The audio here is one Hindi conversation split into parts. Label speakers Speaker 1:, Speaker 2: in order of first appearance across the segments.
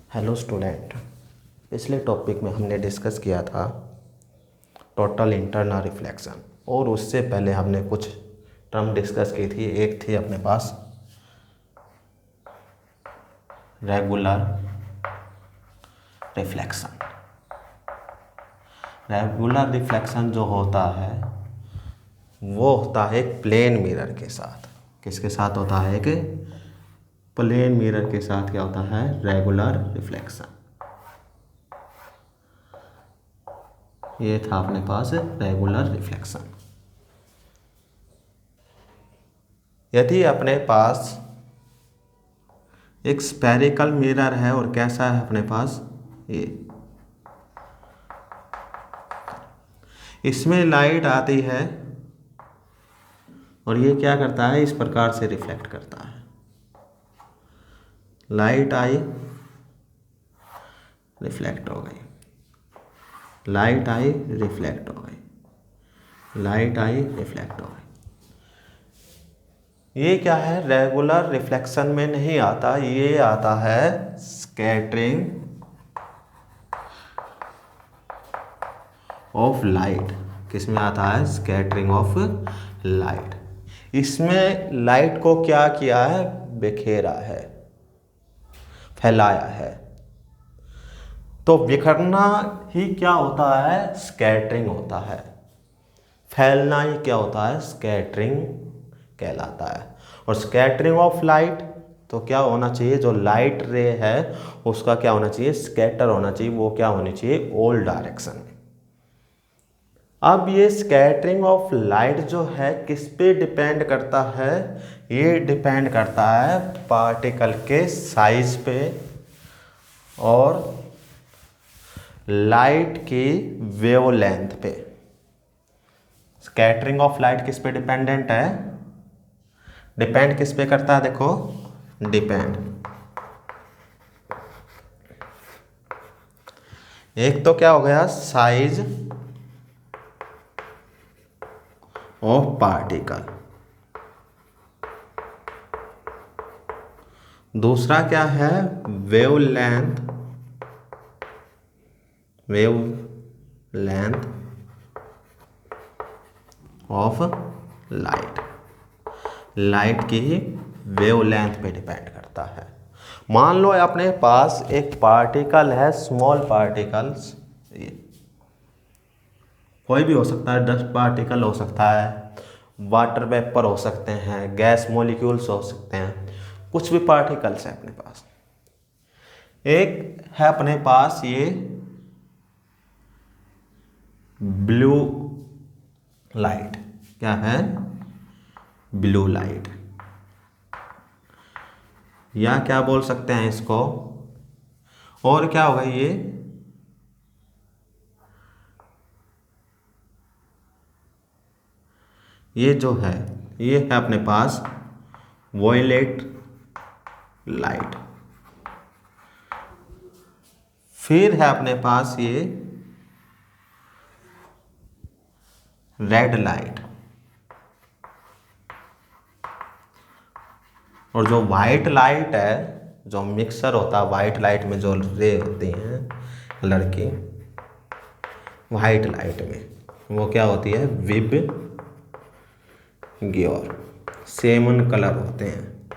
Speaker 1: Hello student. पिछले टॉपिक में हमने डिस्कस किया था टोटल इंटरनल रिफ्लेक्शन, और उससे पहले हमने कुछ टर्म डिस्कस की थी। एक थी अपने पास रेगुलर रिफ्लेक्शन। रेगुलर रिफ्लेक्शन जो होता है वो होता है एक प्लेन मिरर के साथ। किसके साथ होता है? एक प्लेन मिरर के साथ क्या होता है? Regular reflection. ये था अपने पास रेगुलर रिफ्लेक्शन। यदि अपने पास एक स्फेरिकल मिरर है और कैसा है अपने पास ये, इसमें लाइट आती है और ये क्या करता है? इस प्रकार से रिफ्लेक्ट करता है। लाइट आई, रिफ्लेक्ट हो गई, लाइट आई, रिफ्लेक्ट हो गई, लाइट आई, रिफ्लेक्ट हो गई। ये क्या है? रेगुलर रिफ्लेक्शन में नहीं आता, ये आता है स्कैटरिंग ऑफ लाइट। किस में आता है? Scattering of light. इसमें लाइट को क्या किया है? बिखेरा है, फैलाया है। तो बिखरना ही क्या होता है? स्कैटरिंग होता है। फैलना ही क्या होता है? स्कैटरिंग कहलाता है। और स्कैटरिंग ऑफ लाइट तो क्या होना चाहिए? जो लाइट रे है उसका क्या होना चाहिए? स्कैटर होना चाहिए। वो क्या होनी चाहिए? ऑल डायरेक्शन में। अब ये स्कैटरिंग ऑफ लाइट जो है किस पे डिपेंड करता है? ये डिपेंड करता है पार्टिकल के साइज पे और लाइट की वेवलेंथ पे। स्कैटरिंग ऑफ लाइट किस पे डिपेंडेंट है? डिपेंड किस पे करता है? देखो, डिपेंड एक तो क्या हो गया? Size of particle. दूसरा क्या है? Wavelength, wavelength of light. Light की वेवलेंथ पे डिपेंड करता है। मान लो अपने पास एक पार्टिकल है, स्मॉल पार्टिकल्स, कोई भी हो सकता है। डस्ट पार्टिकल हो सकता है, वाटर वेपर हो सकते हैं, गैस मॉलिक्यूल्स हो सकते हैं, कुछ भी पार्टिकल्स है अपने पास। एक है अपने पास ये ब्लू लाइट। क्या है? ब्लू लाइट, या क्या बोल सकते हैं इसको? और क्या होगा ये जो है, ये है अपने पास वॉयलेट लाइट। फिर है अपने पास ये रेड लाइट। और जो वाइट लाइट है, जो मिक्सर होता है वाइट लाइट में, जो रे होती हैं कलर की वाइट लाइट में, वो क्या होती है? विब ग्योर। 7 कलर होते हैं।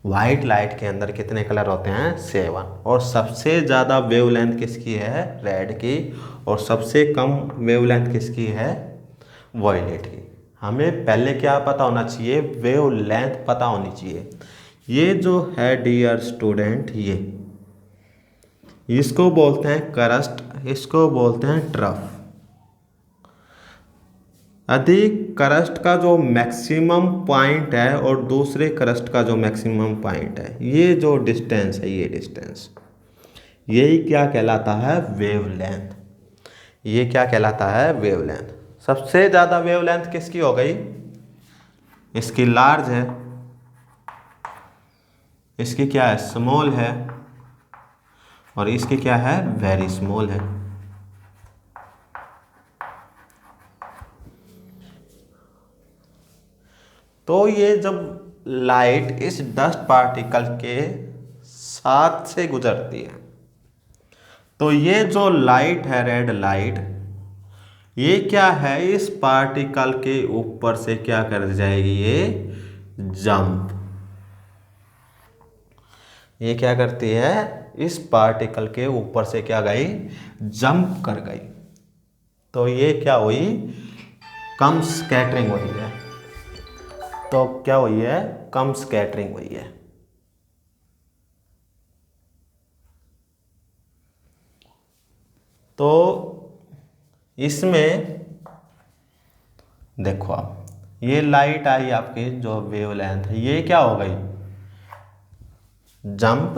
Speaker 1: वाइट लाइट के अंदर कितने कलर होते हैं? 7। और सबसे ज़्यादा वेवलेंथ किसकी है? रेड की। और सबसे कम वेवलेंथ किसकी है? वॉयलेट की। हमें पहले क्या पता होना चाहिए? वेवलेंथ पता होनी चाहिए। ये जो है डियर स्टूडेंट, ये इसको बोलते हैं करस्ट, इसको बोलते हैं ट्रफ। अधिक करस्ट का जो मैक्सिमम पॉइंट है और दूसरे करस्ट का जो मैक्सिमम पॉइंट है, ये जो डिस्टेंस है, ये डिस्टेंस, यही क्या कहलाता है? वेवलेंथ। ये क्या कहलाता है? वेवलेंथ। सबसे ज़्यादा वेवलेंथ किसकी हो गई? इसकी लार्ज है, इसकी क्या है? स्मॉल है, और इसकी क्या है? वेरी स्मॉल है। तो ये जब लाइट इस डस्ट पार्टिकल के साथ से गुजरती है, तो ये जो लाइट है, रेड लाइट, ये क्या है, इस पार्टिकल के ऊपर से क्या कर जाएगी, ये जंप। ये क्या करती है, इस पार्टिकल के ऊपर से क्या गई, जंप कर गई। तो ये क्या हुई, कम स्कैटरिंग हुई है। तो क्या हुई है, कम स्कैटरिंग हुई है। तो इसमें देखो आप, ये लाइट आई आपकी जो वेवलेंथ है, ये क्या हो गई, जंप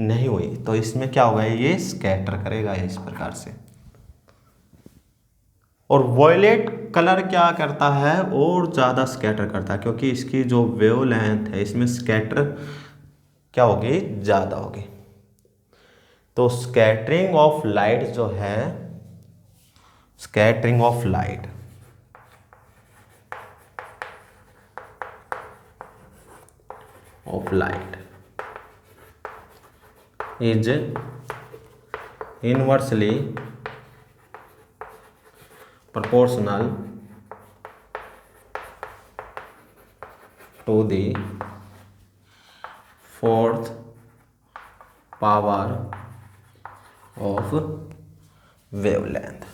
Speaker 1: नहीं हुई। तो इसमें क्या होगा, ये स्कैटर करेगा इस प्रकार से। और वॉयलेट कलर क्या करता है, और ज़्यादा स्कैटर करता है, क्योंकि इसकी जो वेवलेंथ है इसमें स्कैटर क्या होगी, ज़्यादा होगी। तो स्कैटरिंग ऑफ लाइट जो है, scattering of light is inversely proportional to the fourth power of wavelength।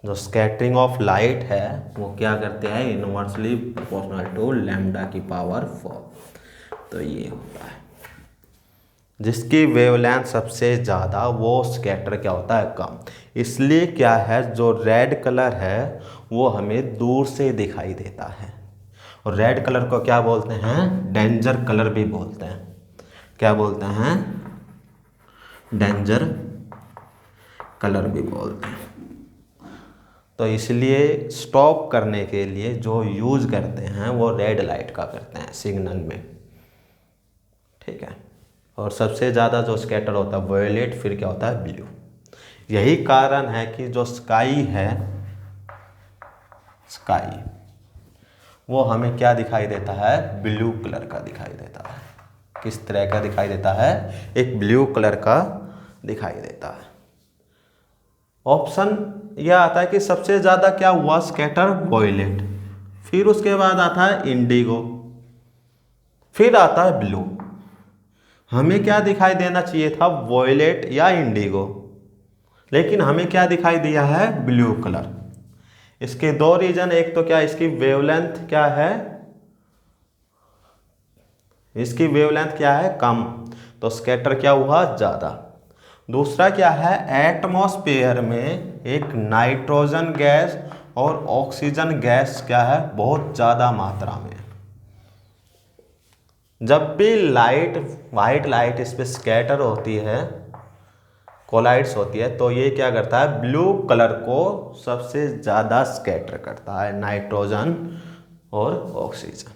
Speaker 1: जो स्कैटरिंग ऑफ लाइट है वो क्या करते हैं, इनवर्सली प्रोपोर्शनल टू लैम्डा की पावर 4। तो ये होता है, जिसकी वेवलेंथ सबसे ज़्यादा वो स्कैटर क्या होता है, कम। इसलिए क्या है, जो रेड कलर है वो हमें दूर से दिखाई देता है। और रेड कलर को क्या बोलते हैं, डेंजर कलर भी बोलते हैं। क्या बोलते हैं, डेंजर कलर भी बोलते हैं। तो इसलिए स्टॉप करने के लिए जो यूज करते हैं वो रेड लाइट का करते हैं सिग्नल में, ठीक है। और सबसे ज़्यादा जो स्कैटर होता है वॉयलेट, फिर क्या होता है, ब्लू। यही कारण है कि जो स्काई है, स्काई वो हमें क्या दिखाई देता है, ब्लू कलर का दिखाई देता है। किस तरह का दिखाई देता है, एक ब्लू कलर का दिखाई देता है। ऑप्शन यह आता है कि सबसे ज़्यादा क्या हुआ, स्कैटर वॉयलेट, फिर उसके बाद आता है इंडिगो, फिर आता है ब्लू। हमें क्या दिखाई देना चाहिए था, वॉयलेट या इंडिगो, लेकिन हमें क्या दिखाई दिया है, ब्लू कलर। इसके दो रीजन, एक तो क्या, इसकी वेवलेंथ क्या है, इसकी वेवलेंथ क्या है, कम, तो स्कैटर क्या हुआ, ज़्यादा। दूसरा क्या है, एटमॉस्फेयर में एक नाइट्रोजन गैस और ऑक्सीजन गैस क्या है, बहुत ज़्यादा मात्रा में। जब भी लाइट, वाइट लाइट इस पर स्कैटर होती है, कोलाइड्स होती है, तो ये क्या करता है, ब्लू कलर को सबसे ज़्यादा स्कैटर करता है, नाइट्रोजन और ऑक्सीजन।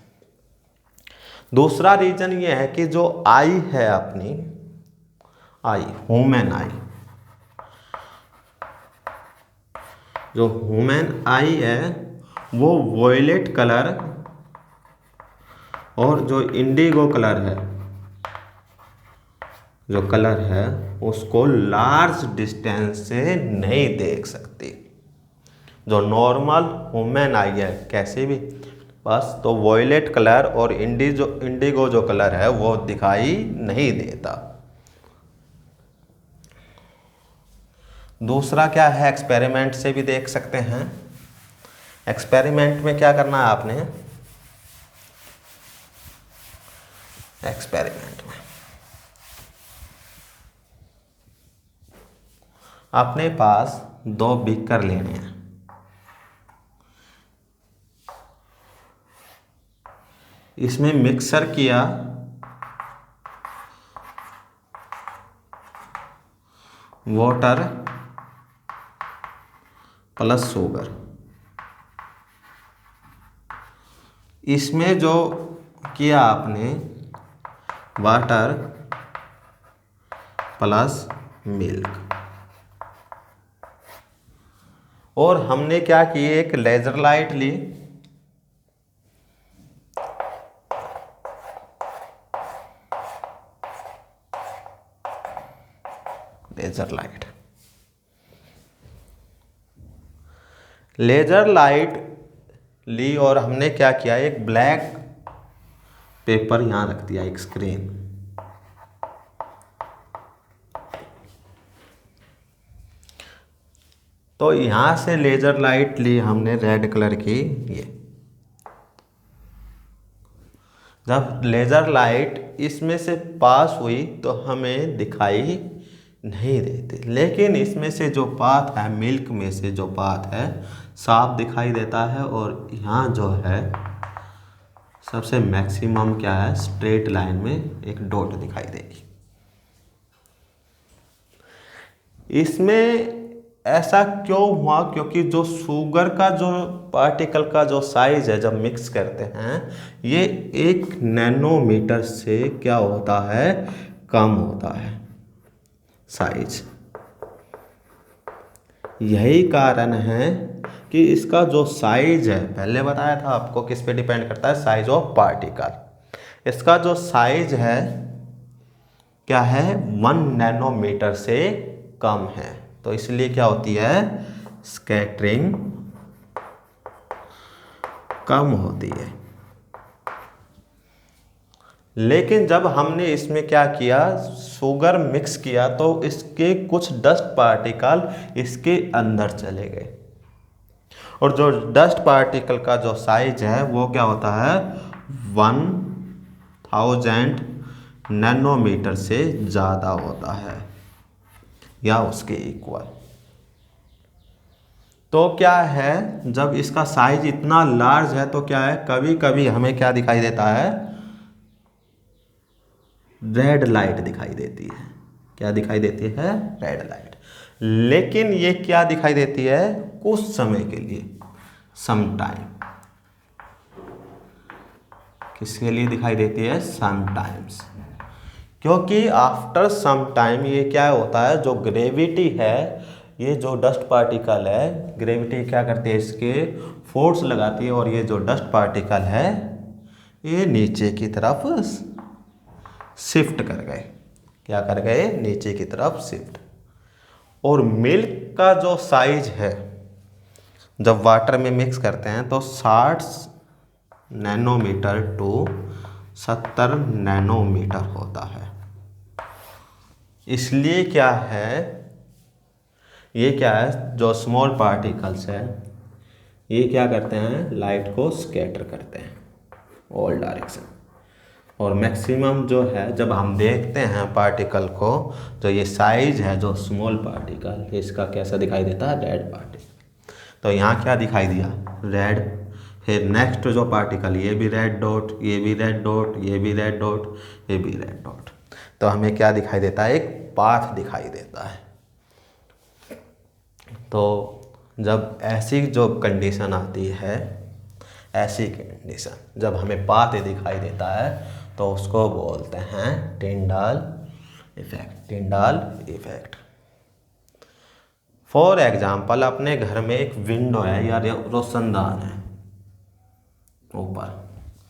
Speaker 1: दूसरा रीजन ये है कि जो आई है अपनी, आई, ह्यूमन आई, जो ह्यूमन आई है वो वॉयलेट कलर और जो इंडिगो कलर है, जो कलर है उसको लार्ज डिस्टेंस से नहीं देख सकती। जो नॉर्मल ह्यूमन आई है कैसे भी, बस तो वॉयलेट कलर और इंडिगो जो कलर है वो दिखाई नहीं देता। दूसरा क्या है, एक्सपेरिमेंट से भी देख सकते हैं। एक्सपेरिमेंट में क्या करना है आपने, एक्सपेरिमेंट में अपने पास 2 बीकर लेने हैं। इसमें मिक्सर किया वाटर प्लस शुगर। इसमें जो किया आपने वाटर प्लस मिल्क, और हमने क्या किए, एक लेजर लाइट ली, लेजर लाइट। लेजर लाइट ली और हमने क्या किया, एक ब्लैक पेपर यहां रख दिया, एक स्क्रीन। तो यहां से लेजर लाइट ली हमने रेड कलर की। ये जब लेजर लाइट इसमें से पास हुई तो हमें दिखाई नहीं देती, लेकिन इसमें से जो पाथ है, मिल्क में से जो पाथ है साफ दिखाई देता है। और यहाँ जो है सबसे मैक्सिमम क्या है, स्ट्रेट लाइन में एक डॉट दिखाई देगी। इसमें ऐसा क्यों हुआ, क्योंकि जो शुगर का जो पार्टिकल का जो साइज है जब मिक्स करते हैं, ये 1 नैनोमीटर से क्या होता है, कम होता है साइज। यही कारण है कि इसका जो साइज है, पहले बताया था आपको किस पे डिपेंड करता है, साइज ऑफ पार्टिकल। इसका जो साइज है क्या है, 1 नैनोमीटर से कम है। तो इसलिए क्या होती है, स्कैटरिंग कम होती है। लेकिन जब हमने इसमें क्या किया, शुगर मिक्स किया, तो इसके कुछ डस्ट पार्टिकल इसके अंदर चले गए। और जो डस्ट पार्टिकल का जो साइज है वो क्या होता है, 1000 नैनोमीटर से ज़्यादा होता है या उसके इक्वल। तो क्या है, जब इसका साइज इतना लार्ज है तो क्या है, कभी कभी हमें क्या दिखाई देता है, रेड लाइट दिखाई देती है। क्या दिखाई देती है, रेड लाइट। लेकिन ये क्या दिखाई देती है, कुछ समय के लिए, सम टाइम। किसके लिए दिखाई देती है, सम टाइम्स। क्योंकि आफ्टर सम टाइम ये क्या होता है, जो ग्रेविटी है, ये जो डस्ट पार्टिकल है, ग्रेविटी क्या करती है, इसके फोर्स लगाती है, और ये जो डस्ट पार्टिकल है ये नीचे की तरफ शिफ्ट कर गए। क्या कर गए, नीचे की तरफ शिफ्ट। और मिल्क का जो साइज है जब वाटर में मिक्स करते हैं तो 60 नैनोमीटर टू 70 नैनोमीटर होता है। इसलिए क्या है, ये क्या है, जो स्मॉल पार्टिकल्स है ये क्या करते हैं, लाइट को स्कैटर करते हैं ऑल डायरेक्शन। और मैक्सिमम जो है, जब हम देखते हैं पार्टिकल को, जो ये साइज है जो स्मॉल पार्टिकल, इसका कैसा दिखाई देता है, रेड पार्टिकल। तो यहाँ क्या दिखाई दिया, रेड। फिर नेक्स्ट जो पार्टिकल, ये भी रेड डॉट, ये भी रेड डॉट, ये भी रेड डॉट, ये भी रेड डॉट। तो हमें क्या दिखाई देता है, एक पाथ दिखाई देता है। तो जब ऐसी जो कंडीशन आती है, ऐसी कंडीशन जब हमें पाथ दिखाई देता है तो उसको बोलते हैं Tyndall effect. Tyndall effect. For example, अपने घर में एक विंडो है या रोशनदान है ऊपर,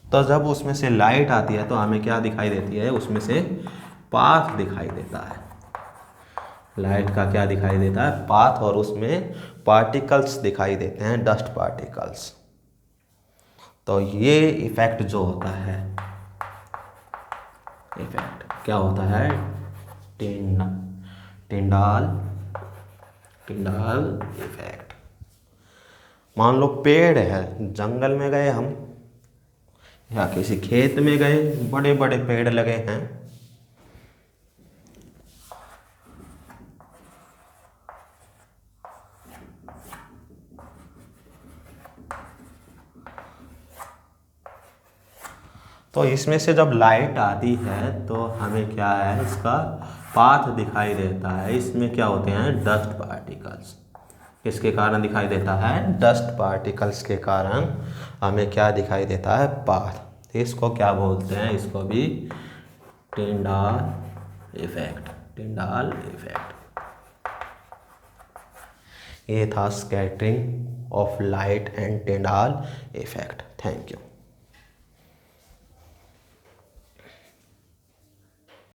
Speaker 1: तो जब उसमें से लाइट आती है तो हमें क्या दिखाई देती है, उसमें से पाथ दिखाई देता है। लाइट का क्या दिखाई देता है, पाथ, और उसमें पार्टिकल्स दिखाई देते हैं, डस्ट पार्टिकल्स। तो ये इफेक्ट जो होता है, इफेक्ट क्या होता है, टिंडाल इफेक्ट। मान लो पेड़ है, जंगल में गए हम या किसी खेत में गए, बड़े बड़े पेड़ लगे हैं, तो इसमें से जब लाइट आती है तो हमें क्या है, इसका पाथ दिखाई देता है। इसमें क्या होते हैं, डस्ट पार्टिकल्स। किसके कारण दिखाई देता है, डस्ट पार्टिकल्स के कारण हमें क्या दिखाई देता है, पाथ। इसको क्या बोलते हैं, इसको भी टिंडाल इफेक्ट। Tyndall effect. ये था scattering of light and Tyndall effect. Thank you.